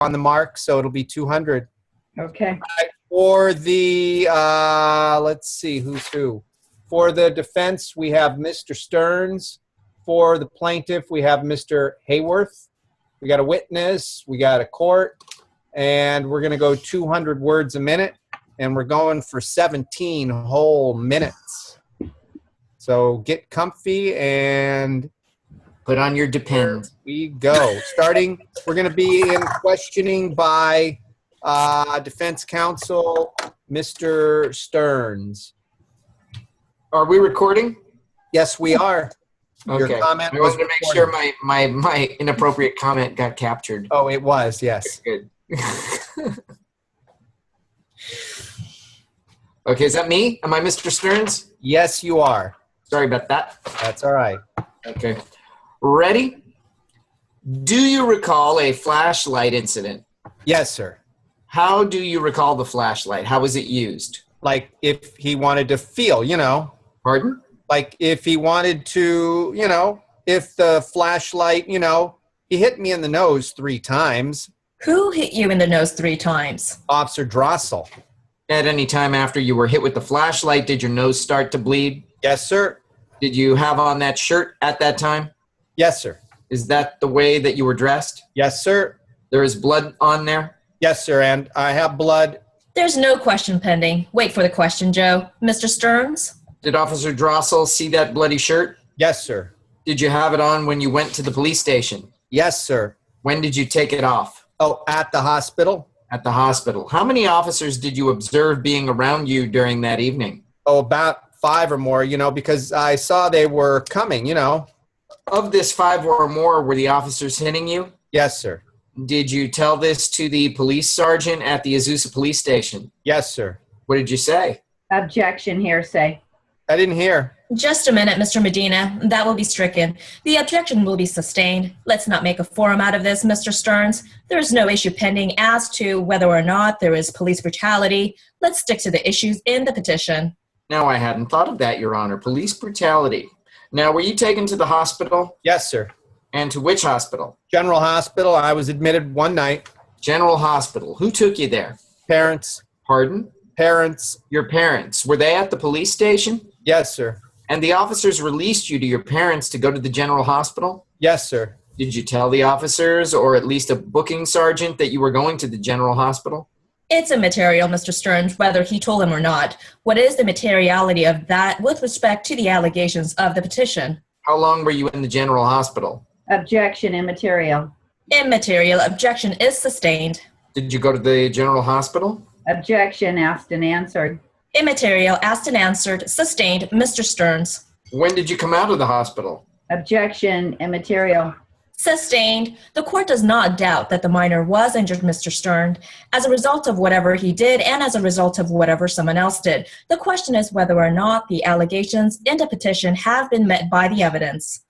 on the mark, so it'll be 200. Okay. For the, let's see, who's who. For the defense, we have Mr. Stearns. For the plaintiff, we have Mr. Hayworth. We got a witness, we got a court, and we're going to go 200 words a minute, and we're going for 17 whole minutes. So get comfy and put on your Depend. We go. Starting, we're going to be in questioning by defense counsel, Mr. Stearns. Are we recording? Yes, we are. Okay. Your comment I wanted to make sure my inappropriate comment got captured. Oh, it was, yes. Good. Okay, is that me? Am I Mr. Stearns? Yes, you are. Sorry about that. That's all right. Okay. Ready? Do you recall a flashlight incident? Yes, sir. How do you recall the flashlight? How was it used? Like if he wanted to feel, Pardon? Like if he wanted to, if the flashlight, he hit me in the nose 3 times. Who hit you in the nose 3 times? Officer Drossel. At any time after you were hit with the flashlight, did your nose start to bleed? Yes, sir. Did you have on that shirt at that time? Yes, sir. Is that the way that you were dressed? Yes, sir. There is blood on there? Yes, sir, and I have blood. There's no question pending. Wait for the question, Joe. Mr. Stearns? Did Officer Drossel see that bloody shirt? Yes, sir. Did you have it on when you went to the police station? Yes, sir. When did you take it off? Oh, at the hospital? At the hospital. How many officers did you observe being around you during that evening? Oh, about 5 or more, because I saw they were coming, Of this 5 or more, were the officers hitting you? Yes, sir. Did you tell this to the police sergeant at the Azusa police station? Yes, sir. What did you say? Objection, hearsay. I didn't hear. Just a minute, Mr. Medina. That will be stricken. The objection will be sustained. Let's not make a forum out of this, Mr. Stearns. There is no issue pending as to whether or not there is police brutality. Let's stick to the issues in the petition. Now, I hadn't thought of that, Your Honor. Police brutality. Now, were you taken to the hospital? Yes, sir. And to which hospital? General Hospital. I was admitted one night. General Hospital. Who took you there? Parents. Pardon? Parents. Your parents. Were they at the police station? Yes, sir. And the officers released you to your parents to go to the General Hospital? Yes, sir. Did you tell the officers or at least a booking sergeant that you were going to the General Hospital? It's immaterial, Mr. Stearns, whether he told him or not. What is the materiality of that with respect to the allegations of the petition? How long were you in the General Hospital? Objection, immaterial. Immaterial. Objection is sustained. Did you go to the General Hospital? Objection, asked and answered. Immaterial. Asked and answered. Sustained. Mr. Stearns. When did you come out of the hospital? Objection, immaterial. Sustained. The court does not doubt that the minor was injured, Mr. Stearns, as a result of whatever he did and as a result of whatever someone else did. The question is whether or not the allegations in the petition have been met by the evidence.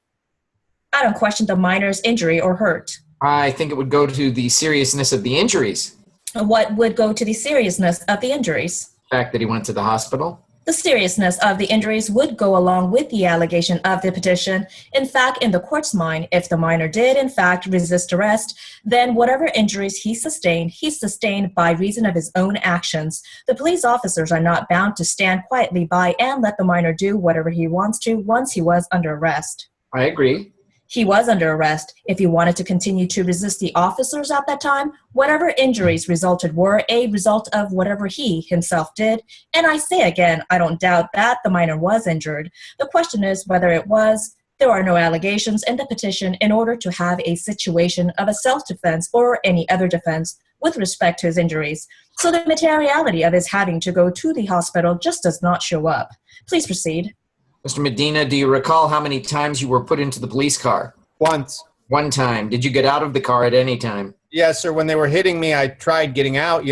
I don't question the minor's injury or hurt. I think it would go to the seriousness of the injuries. What would go to the seriousness of the injuries? The fact that he went to the hospital. The seriousness of the injuries would go along with the allegation of the petition. In fact, in the court's mind, if the minor did, in fact, resist arrest, then whatever injuries he sustained by reason of his own actions. The police officers are not bound to stand quietly by and let the minor do whatever he wants to once he was under arrest. I agree. He was under arrest. If he wanted to continue to resist the officers at that time, whatever injuries resulted were a result of whatever he himself did. And I say again, I don't doubt that the minor was injured. The question is whether it was. There are no allegations in the petition in order to have a situation of a self-defense or any other defense with respect to his injuries. So the materiality of his having to go to the hospital just does not show up. Please proceed. Mr. Medina, do you recall how many times you were put into the police car? Once. One time. Did you get out of the car at any time? Yes, sir. When they were hitting me, I tried getting out,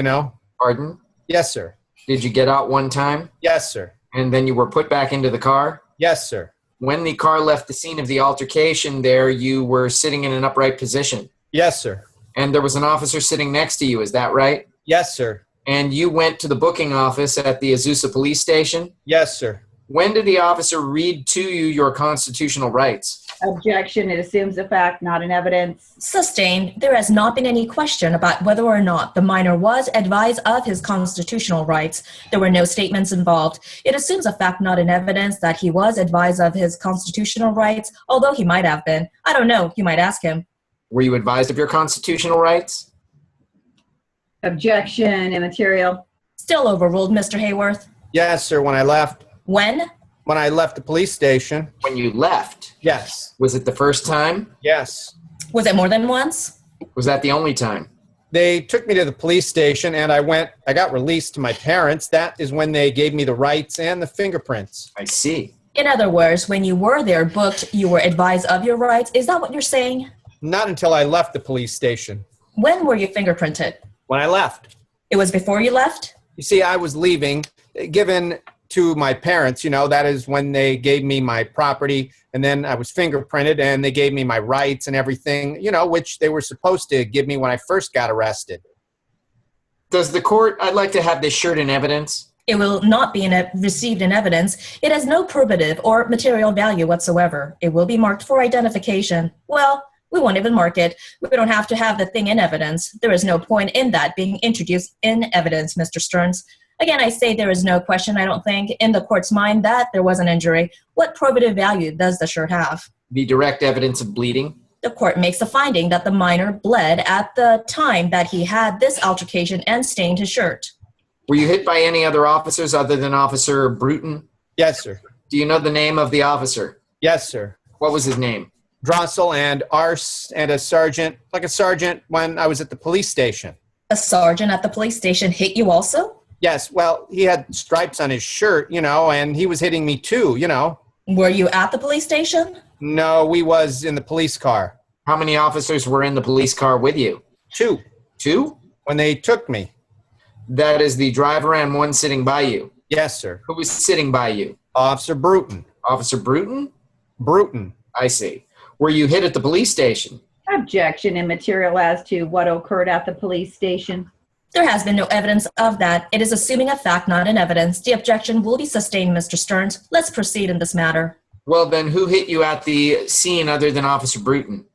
Pardon? Yes, sir. Did you get out one time? Yes, sir. And then you were put back into the car? Yes, sir. When the car left the scene of the altercation there, you were sitting in an upright position. Yes, sir. And there was an officer sitting next to you, is that right? Yes, sir. And you went to the booking office at the Azusa police station? Yes, sir. When did the officer read to you your constitutional rights? Objection, it assumes a fact, not an evidence. Sustained. There has not been any question about whether or not the minor was advised of his constitutional rights. There were no statements involved. It assumes a fact, not an evidence, that he was advised of his constitutional rights, although he might have been. I don't know. You might ask him. Were you advised of your constitutional rights? Objection, immaterial. Still overruled, Mr. Hayworth. Yes, sir, when I left. When? When I left the police station. When you left? Yes. Was it the first time? Yes. Was it more than once? Was that the only time? They took me to the police station and I got released to my parents. That is when they gave me the rights and the fingerprints. I see. In other words, when you were there booked, you were advised of your rights. Is that what you're saying? Not until I left the police station. When were you fingerprinted? When I left. It was before you left? You see, I was leaving, given to my parents, that is when they gave me my property, and then I was fingerprinted, and they gave me my rights and everything, which they were supposed to give me when I first got arrested. Does the court, I'd like to have this shirt in evidence. It will not be received in evidence. It has no probative or material value whatsoever. It will be marked for identification. Well, we won't even mark it. We don't have to have the thing in evidence. There is no point in that being introduced in evidence, Mr. Stearns. Again, I say there is no question, I don't think, in the court's mind that there was an injury. What probative value does the shirt have? The direct evidence of bleeding. The court makes the finding that the minor bled at the time that he had this altercation and stained his shirt. Were you hit by any other officers other than Officer Bruton? Yes, sir. Do you know the name of the officer? Yes, sir. What was his name? Drossel and Arse and a sergeant when I was at the police station. A sergeant at the police station hit you also? Yes, well, he had stripes on his shirt, and he was hitting me too, Were you at the police station? No, we was in the police car. How many officers were in the police car with you? 2. 2? When they took me. That is the driver and one sitting by you. Yes, sir. Who was sitting by you? Officer Bruton. Officer Bruton? Bruton. I see. Were you hit at the police station? Objection, immaterial as to what occurred at the police station. There has been no evidence of that. It is assuming a fact, not an evidence. The objection will be sustained, Mr. Stearns. Let's proceed in this matter. Well, then who hit you at the scene other than Officer Bruton?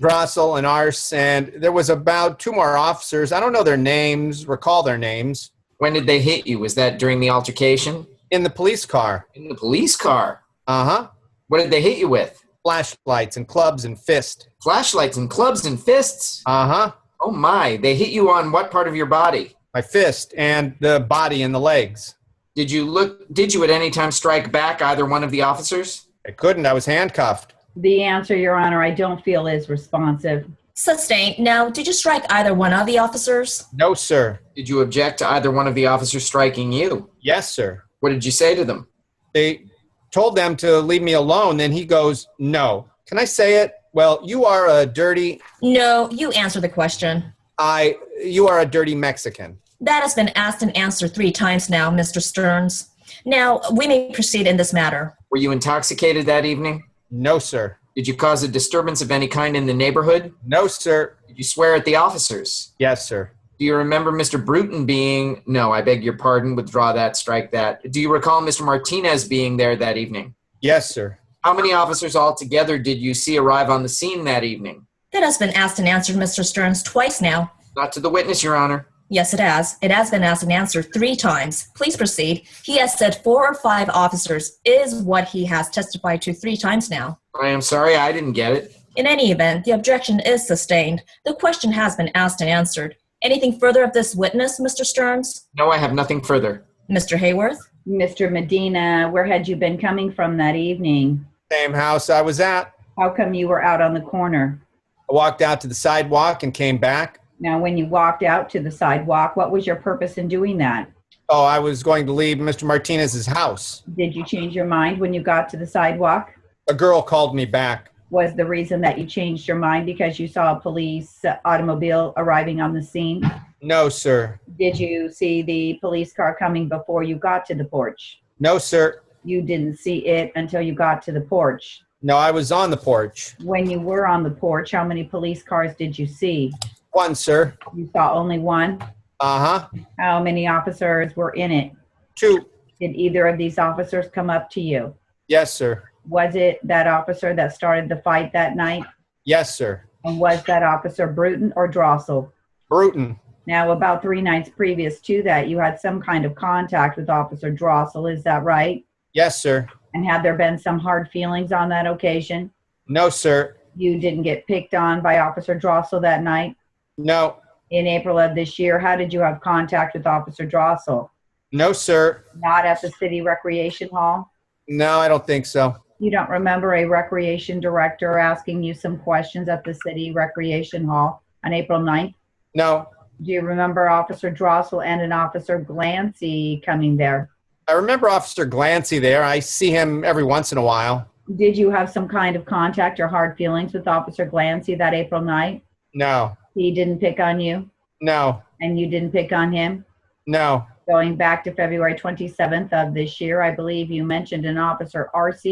Drossel and Arse, and there was about 2 more officers. I don't know their names, recall their names. When did they hit you? Was that during the altercation? In the police car. In the police car? Uh-huh. What did they hit you with? Flashlights and clubs and fist. Flashlights and clubs and fists? Uh-huh. Oh my, they hit you on what part of your body? My fist and the body and the legs. Did you at any time strike back either one of the officers? I couldn't, I was handcuffed. The answer, Your Honor, I don't feel is responsive. Sustained. Now, did you strike either one of the officers? No, sir. Did you object to either one of the officers striking you? Yes, sir. What did you say to them? They told them to leave me alone, then he goes, no. Can I say it? Well, you are a dirty... No, you answer the question. You are a dirty Mexican. That has been asked and answered 3 times now, Mr. Stearns. Now, we may proceed in this matter. Were you intoxicated that evening? No, sir. Did you cause a disturbance of any kind in the neighborhood? No, sir. Did you swear at the officers? Yes, sir. Do you remember Mr. Bruton being... No, I beg your pardon. Withdraw that. Strike that. Do you recall Mr. Martinez being there that evening? Yes, sir. How many officers altogether did you see arrive on the scene that evening? That has been asked and answered, Mr. Stearns, twice now. Not to the witness, Your Honor. Yes, it has. It has been asked and answered 3 times. Please proceed. He has said 4 or 5 officers is what he has testified to 3 times now. I am sorry, I didn't get it. In any event, the objection is sustained. The question has been asked and answered. Anything further of this witness, Mr. Stearns? No, I have nothing further. Mr. Hayworth? Mr. Medina, where had you been coming from that evening? Same house I was at. How come you were out on the corner? I walked out to the sidewalk and came back. Now, when you walked out to the sidewalk, what was your purpose in doing that? Oh, I was going to leave Mr. Martinez's house. Did you change your mind when you got to the sidewalk? A girl called me back. Was the reason that you changed your mind because you saw a police automobile arriving on the scene? No, sir. Did you see the police car coming before you got to the porch? No, sir. You didn't see it until you got to the porch. No, I was on the porch. When you were on the porch, how many police cars did you see? 1, sir. You saw only 1? Uh-huh. How many officers were in it? 2. Did either of these officers come up to you? Yes, sir. Was it that officer that started the fight that night? Yes, sir. And was that officer Bruton or Drossel? Bruton. Now, about 3 nights previous to that, you had some kind of contact with Officer Drossel. Is that right? Yes, sir. And had there been some hard feelings on that occasion? No, sir. You didn't get picked on by Officer Drossel that night? No. In April of this year, how did you have contact with Officer Drossel? No, sir. Not at the city recreation hall? No, I don't think so. You don't remember a recreation director asking you some questions at the city recreation hall on April 9th? No. Do you remember Officer Drossel and an Officer Glancy coming there? I remember Officer Glancy there. I see him every once in a while. Did you have some kind of contact or hard feelings with Officer Glancy that April night? No. He didn't pick on you? No. And you didn't pick on him? No. Going back to February 27th of this year, I believe you mentioned an Officer Arce,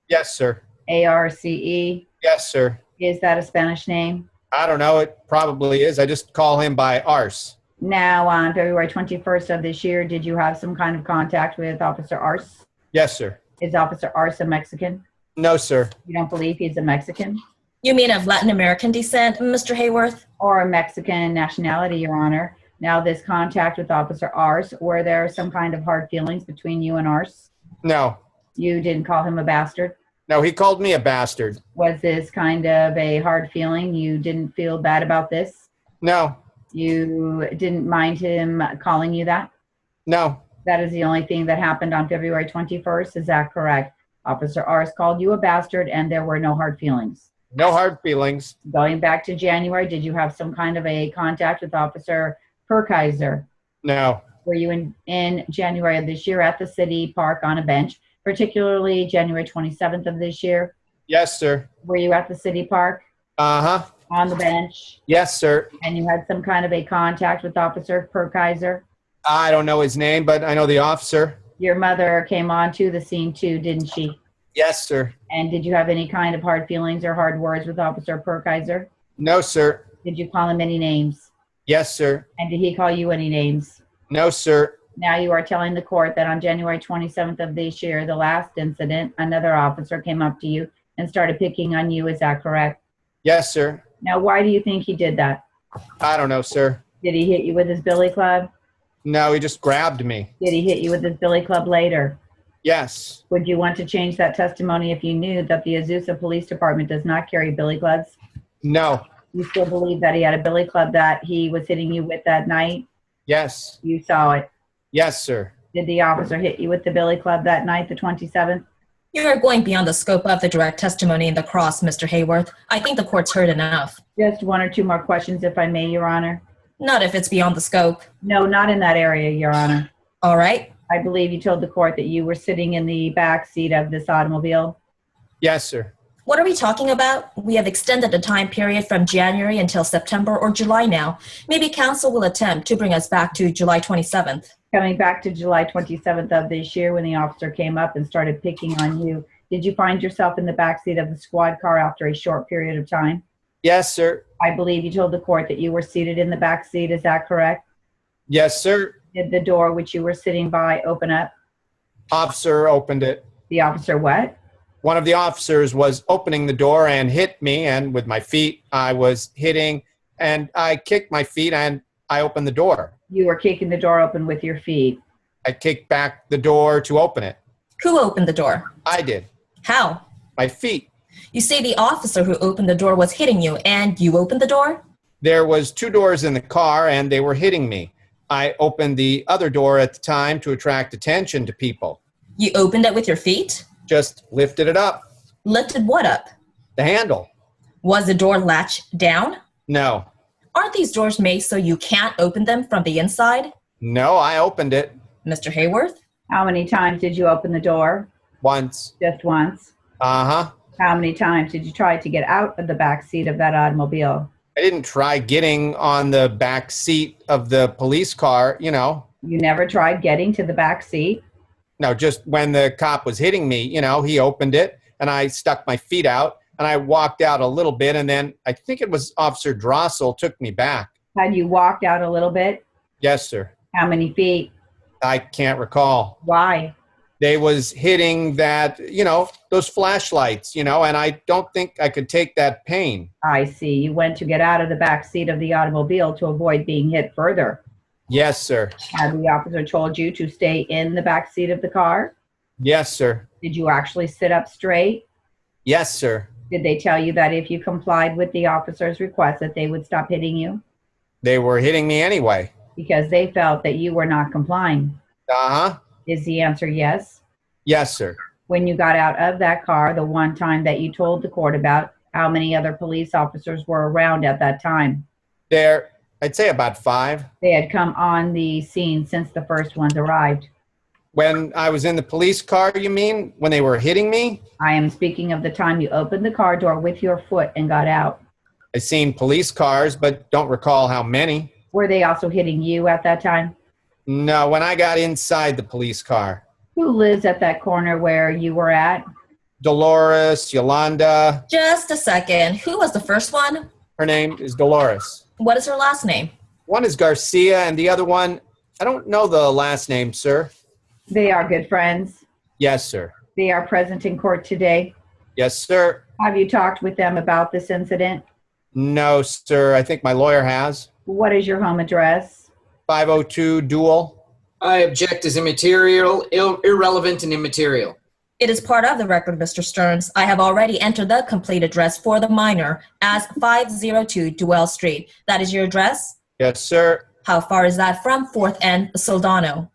Yes, sir. A-R-C-E. Yes, sir. Is that a Spanish name? I don't know. It probably is. I just call him by Arse. Now, on February 21st of this year, did you have some kind of contact with Officer Arce? Yes, sir. Is Officer Arce a Mexican? No, sir. You don't believe he's a Mexican? You mean of Latin American descent, Mr. Hayworth? Or a Mexican nationality, Your Honor. Now, this contact with Officer Arce, were there some kind of hard feelings between you and Arce? No. You didn't call him a bastard? No, he called me a bastard. Was this kind of a hard feeling? You didn't feel bad about this? No. You didn't mind him calling you that? No. That is the only thing that happened on February 21st. Is that correct? Officer Arce called you a bastard and there were no hard feelings. No hard feelings. Going back to January, did you have some kind of a contact with Officer Perkaiser? No. Were you in January of this year at the city park on a bench, particularly January 27th of this year? Yes, sir. Were you at the city park Uh-huh. on the bench? Yes, sir. And you had some kind of a contact with Officer Perkaiser? I don't know his name, but I know the officer. Your mother came on to the scene too, didn't she? Yes, sir. And did you have any kind of hard feelings or hard words with Officer Perkaiser? No, sir. Did you call him any names? Yes, sir. And did he call you any names? No, sir. Now you are telling the court that on January 27th of this year, the last incident, another officer came up to you and started picking on you. Is that correct? Yes, sir. Now, why do you think he did that? I don't know, sir. Did he hit you with his billy club? No, he just grabbed me. Did he hit you with his billy club later? Yes. Would you want to change that testimony if you knew that the Azusa Police Department does not carry billy clubs? No. You still believe that he had a billy club that he was hitting you with that night? Yes. You saw it. Yes, sir. Did the officer hit you with the billy club that night, the 27th? You're going beyond the scope of the direct testimony in the cross, Mr. Hayworth. I think the court's heard enough. Just 1 or 2 more questions, if I may, Your Honor. Not if it's beyond the scope. No, not in that area, Your Honor. All right. I believe you told the court that you were sitting in the back seat of this automobile. Yes, sir. What are we talking about? We have extended the time period from January until September or July now. Maybe counsel will attempt to bring us back to July 27th. Coming back to July 27th of this year when the officer came up and started picking on you, did you find yourself in the back seat of the squad car after a short period of time? Yes, sir. I believe you told the court that you were seated in the back seat. Is that correct? Yes, sir. Did the door which you were sitting by open up? Officer opened it. The officer what? One of the officers was opening the door and hit me, and with my feet I was hitting, and I kicked my feet and I opened the door. You were kicking the door open with your feet. I kicked back the door to open it. Who opened the door? I did. How? My feet. You say the officer who opened the door was hitting you, and you opened the door? There was 2 doors in the car, and they were hitting me. I opened the other door at the time to attract attention to people. You opened it with your feet? Just lifted it up. Lifted what up? The handle. Was the door latched down? No. Aren't these doors made so you can't open them from the inside? No, I opened it. Mr. Hayworth? How many times did you open the door? Once. Just once. Uh-huh. How many times did you try to get out of the back seat of that automobile? I didn't try getting on the back seat of the police car, you know. You never tried getting to the back seat? No, just when the cop was hitting me, you know, he opened it and I stuck my feet out and I walked out a little bit, and then I think it was Officer Drossel took me back. Had you walked out a little bit? Yes, sir. How many feet? I can't recall. Why? They was hitting that, those flashlights, and I don't think I could take that pain. I see. You went to get out of the back seat of the automobile to avoid being hit further. Yes, sir. Had the officer told you to stay in the back seat of the car? Yes, sir. Did you actually sit up straight? Yes, sir. Did they tell you that if you complied with the officer's request that they would stop hitting you? They were hitting me anyway. Because they felt that you were not complying. Uh-huh. Is the answer yes? Yes, sir. When you got out of that car, the one time that you told the court about, how many other police officers were around at that time? I'd say about 5. They had come on the scene since the first ones arrived. When I was in the police car, you mean? When they were hitting me? I am speaking of the time you opened the car door with your foot and got out. I seen police cars, but don't recall how many. Were they also hitting you at that time? No, when I got inside the police car. Who lives at that corner where you were at? Dolores, Yolanda. Just a second. Who was the first one? Her name is Dolores. What is her last name? One is Garcia, and the other one, I don't know the last name, sir. They are good friends. Yes, sir. They are present in court today. Yes, sir. Have you talked with them about this incident? No, sir. I think my lawyer has. What is your home address? 502 Dual. I object as immaterial, irrelevant, and immaterial. It is part of the record, Mr. Stearns. I have already entered the complete address for the minor as 502 Duell Street. That is your address? Yes, sir. How far is that from 4th and Soldano?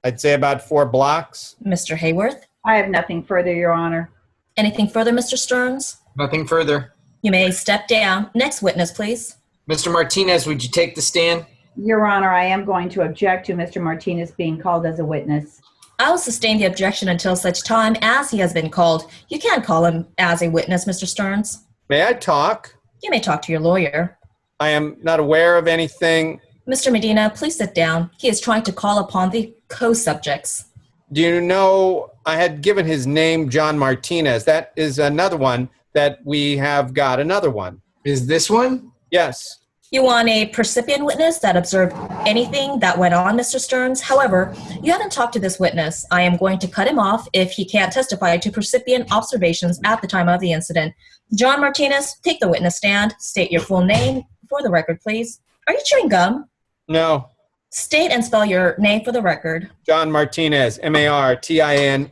I'd say about 4 blocks. Mr. Hayworth? I have nothing further, Your Honor. Anything further, Mr. Stearns? Nothing further. You may step down. Next witness, please. Mr. Martinez, would you take the stand? Your Honor, I am going to object to Mr. Martinez being called as a witness. I will sustain the objection until such time as he has been called. You can't call him as a witness, Mr. Stearns. May I talk? You may talk to your lawyer. I am not aware of anything. Mr. Medina, please sit down. He is trying to call upon the co-subjects. Do you know, I had given his name John Martinez. That is another one that we have got. Another one. Is this one? Yes. You want a percipient witness that observed anything that went on, Mr. Stearns. However, you haven't talked to this witness. I am going to cut him off if he can't testify to percipient observations at the time of the incident. John Martinez, take the witness stand. State your full name for the record, please. Are you chewing gum? No. State and spell your name for the record. John Martinez, Martinez.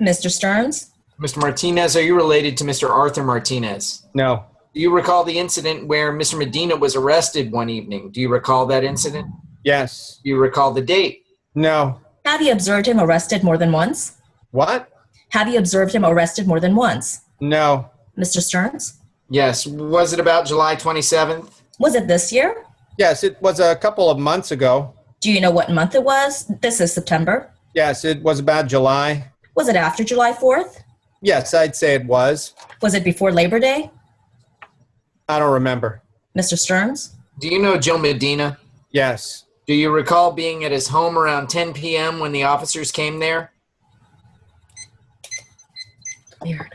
Mr. Stearns? Mr. Martinez, are you related to Mr. Arthur Martinez? No. Do you recall the incident where Mr. Medina was arrested one evening? Do you recall that incident? Yes. Do you recall the date? No. Have you observed him arrested more than once? What? Have you observed him arrested more than once? No. Mr. Stearns? Yes. Was it about July 27th? Was it this year? Yes, it was a couple of months ago. Do you know what month it was? This is September. Yes, it was about July. Was it after July 4th? Yes, I'd say it was. Was it before Labor Day? I don't remember. Mr. Stearns? Do you know Joe Medina? Yes. Do you recall being at his home around 10 p.m. when the officers came there? Weird.